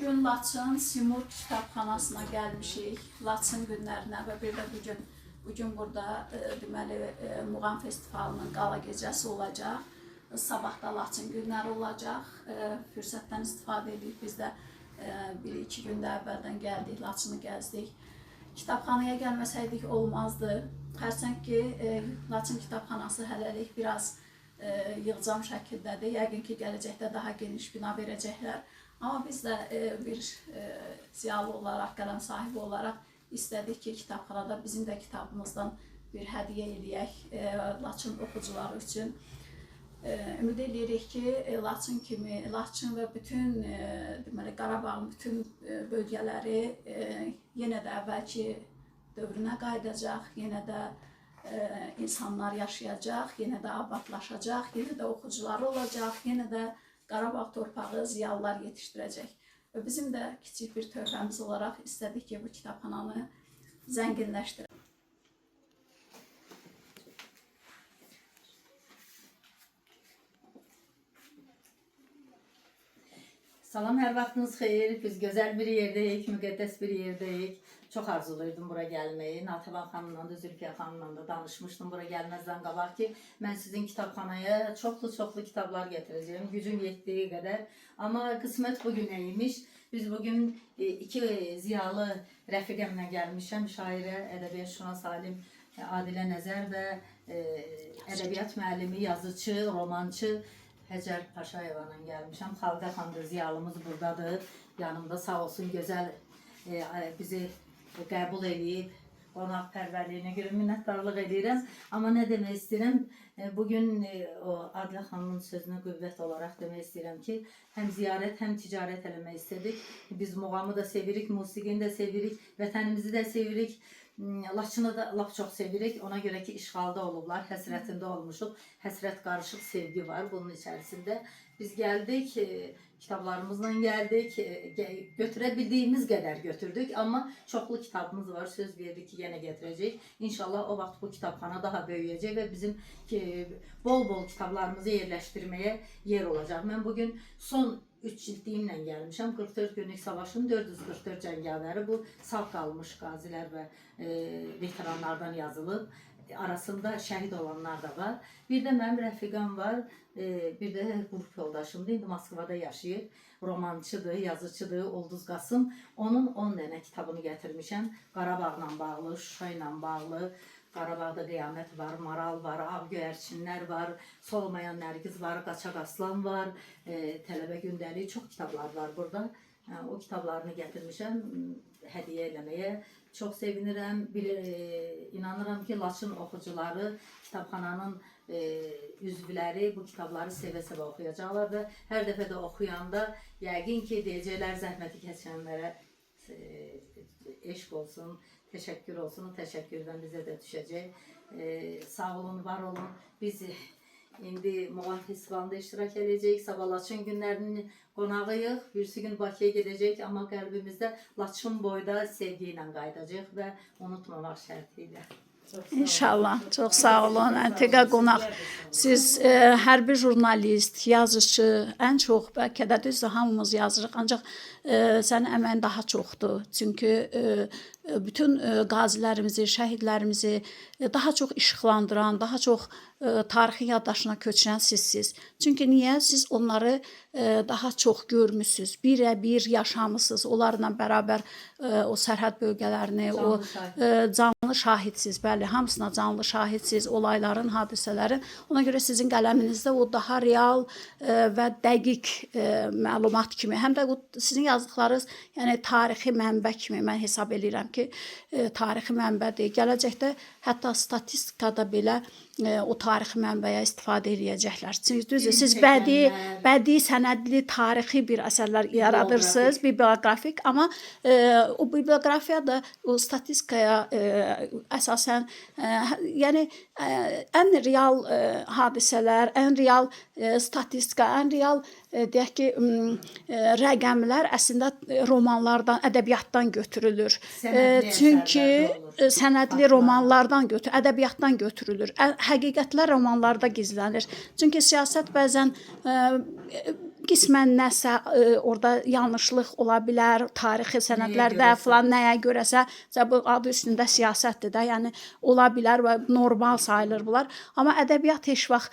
Bugün Laçın Simurg kitabxanasına gəlmişik. Laçın günlərinə və bir də bugün burada deməli Muğam Festivalının qala gecəsi olacaq. Sabah da Laçın günləri olacaq. Fürsətdən istifadə edib biz də bir-iki gündə əvvəldən gəldik, Laçını gəzdik. Kitabxanaya gəlməsəydik olmazdı. Hərçənd ki, Laçın kitabxanası hələlik biraz yığcam şəkildədir. Yəqin ki, gələcəkdə daha geniş bina verəcəklər. Amma biz də bir ziyalı olaraq, qələm sahibi olaraq istədik ki, kitabxanada bizim də kitabımızdan bir hədiyyə eləyək Laçın oxucuları üçün. Ümid edirik ki, Laçın və bütün deməli Qarabağın bütün bölgələri yenə də əvvəlki dövrünə qayıdacaq, yenə də insanlar yaşayacaq, yenə də abadlaşacaq, yenə də oxucuları olacaq, yenə də Qarabağ torpağı ziyalılar yetişdirəcək. Və bizim də kiçik bir töhfəmiz olaraq istədik ki, bu kitabxananı zənginləşdirək. Salam, hər vaxtınız xeyir. Biz gözəl bir yerdəyik, müqəddəs bir yerdəyik. Çox arzulayırdım bura gəlməyi. Natəvan xanımla da, Zülfiyə xanımla da danışmışdım bura gəlməzdən qabaq ki, mən sizin kitabxanaya çoxlu kitablar gətirəcəyim, gücüm yetdiyi qədər. Amma qismət bugünə imiş. Biz bugün iki ziyalı rəfiqəmlə gəlmişəm. Şairə, ədəbiyyatşünas alim Adilə Nəzər və ədəbiyyat müəllimi, yazıcı, romançı Həcər Paşayeva'la gəlmişəm. Xalqə xanım da ziyalımız buradadır. Yanımda sağ olsun, gözəl bizi qəbul edib, qonaqpərvərliyinə görə minnətdarlıq edirəm. Amma nə demək istəyirəm, bugün o Adilə xanımın sözünə qüvvət olaraq demək istəyirəm ki, həm ziyarət, həm ticarət eləmək istədik. Biz muğamı da sevirik, musiqini də sevirik, vətənimizi də sevirik. Laçını da lap çox sevirik. Ona görə ki, işğalda olublar, həsrətində olmuşuq. Həsrət qarışıq sevgi var bunun içərisində. Biz gəldik, kitablarımızla gəldik, götürə bildiyimiz qədər götürdük. Amma çoxlu kitabımız var, söz verdik ki, yenə gətirəcək. İnşallah o vaxt bu kitabxana daha böyüyəcək və bizim bol-bol kitablarımızı yerləşdirməyə yer olacaq. Mən bugün son 3 cildliyimlə gəlmişəm. 44 günlük savaşın 444 cəngavəri, bu sağ qalmış qazilər və veteranlardan yazılıb. Arasında şəhid olanlar da var. Bir də mənim rəfiqəm var, bir də qrup yoldaşımdır. İndi Moskvada yaşayır. Romançıdır, yazıcıdır, Ulduz Qasım. Onun 10 dənə kitabını gətirmişəm. Qarabağla bağlı, Şuşa ilə bağlı. Qarabağda qiyamət var, maral var, av göyərçinlər var, solmayan nərgiz var, qaçaq aslan var, tələbə gündəliyi, çox kitablar var burada. O kitablarını gətirmişəm hədiyyə eləməyə. Çox sevinirəm. İnanıram ki, Laçın oxucuları, kitabxananın üzvləri bu kitabları sevə-sevə oxuyacaqlar və hər dəfə də oxuyanda yəqin ki, deyəcəklər zəhməti keçənlərə eşq olsun, təşəkkür olsun. O təşəkkürdən bizə də düşəcək. Sağ olun, var olun. Biz indi Muğam Festivalında iştirak edəcəyik. Sabah Laçın günlərinin qonağıyıq. Birisi gün Bakıya gedəcək, amma qəlbimizdə Laçın boyda sevgi ilə qayıdacaq və unutmamaq şərti ilə. İnşallah. Çox sağ olun. Əntiqə qonaq. Siz hər bir jurnalist, yazıcı, ən çox bəlkə də düzdür, hamımız yazırıq, ancaq sənin əməyin daha çoxdur. Çünki bütün qazilərimizi, şəhidlərimizi daha çox işıqlandıran, daha çox tarixin yaddaşına köçürən sizsiniz. Çünki niyə? Siz onları daha çox görmüsünüz, birə-bir yaşamısınız. Onlarla bərabər o sərhəd bölgələrini, o canlı şahidsiniz, bəli, hamısına canlı şahidsiniz, olayların, hadisələrin. Ona görə sizin qələminizdə o daha real və dəqiq məlumat kimi, həm də sizin yazdıqlarınız, yəni tarixi mənbə kimi mən hesab edirəm ki, tarixi mənbədir. Gələcəkdə hətta statistikada belə o tarixi mənbəyə istifadə edəcəklər. Düzdür, siz bədii, sənədli, tarixi bir əsərlər yaradırsınız, bibliografik, amma o bibliografiya da o statistikaya əsasən, yəni ən real hadisələr, ən real statistika, ən real deyək ki, rəqəmlər əslində romanlardan, ədəbiyyatdan götürülür. Çünki sənədli romanlardan ədəbiyyatdan götürülür. Həqiqətlər romanlarda gizlənir. Çünki siyasət bəzən qismən nəsə orada yanlışlıq ola bilər, tarixi sənədlərdə görəsə. falan nəyə görəsə, bu adı üstündə siyasətdir də, yəni ola bilər və normal sayılır bunlar. Amma ədəbiyyat heç vaxt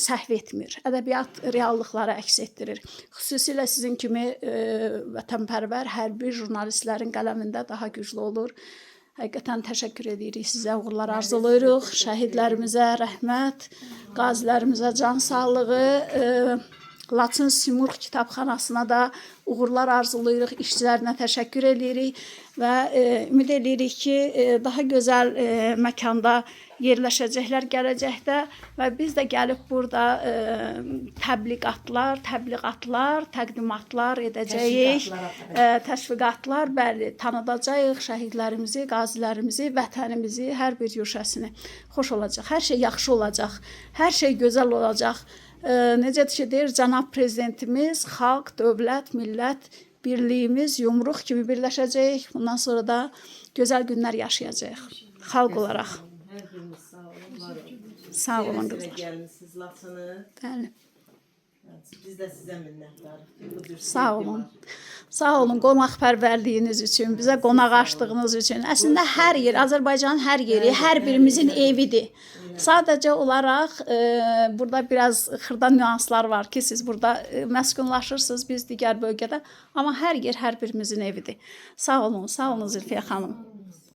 səhv etmir. Ədəbiyyat reallıqları əks etdirir. Xüsusilə sizin kimi vətənpərvər hərbi jurnalistlərin qələmində daha güclü olur. Həqiqətən təşəkkür edirik sizə, uğurlar arzulayırıq. Şəhidlərimizə rəhmət, qazilərimizə can sağlığı, Laçın Simurq kitabxanasına da uğurlar arzulayırıq, işçilərinə təşəkkür edirik və ümid edirik ki, daha gözəl məkanda yerləşəcəklər gələcəkdə və biz də gəlib burada təbliğatlar, təqdimatlar edəcəyik, təşviqatlar, bəli, tanıdacağıq şəhidlərimizi, qazilərimizi, vətənimizi, hər bir yuşəsini. Xoş olacaq, hər şey yaxşı olacaq, hər şey gözəl olacaq. Necə ki deyir cənab prezidentimiz, xalq, dövlət, millət birliyimiz yumruq kimi birləşəcək. Bundan sonra da gözəl günlər yaşayacağıq xalq olaraq. Hər biriniz sağ olun, var olun. Sağ olun Sizə qızlar. gəlmisiniz Laçını. Bəli. Biz də sizə minnətdarıq ki, bu cür Sağ sevgi olun. var. Sağ olun qonaqpərvərliyiniz üçün, bizə qonaq açdığınız üçün. Əslində hər yer, Azərbaycanın hər yeri, hər birimizin evidir. Sadəcə olaraq burada biraz xırda nüanslar var ki, siz burada məskunlaşırsınız, biz digər bölgədə, amma hər yer hər birimizin evidir. Sağ olun Zülfiyə xanım.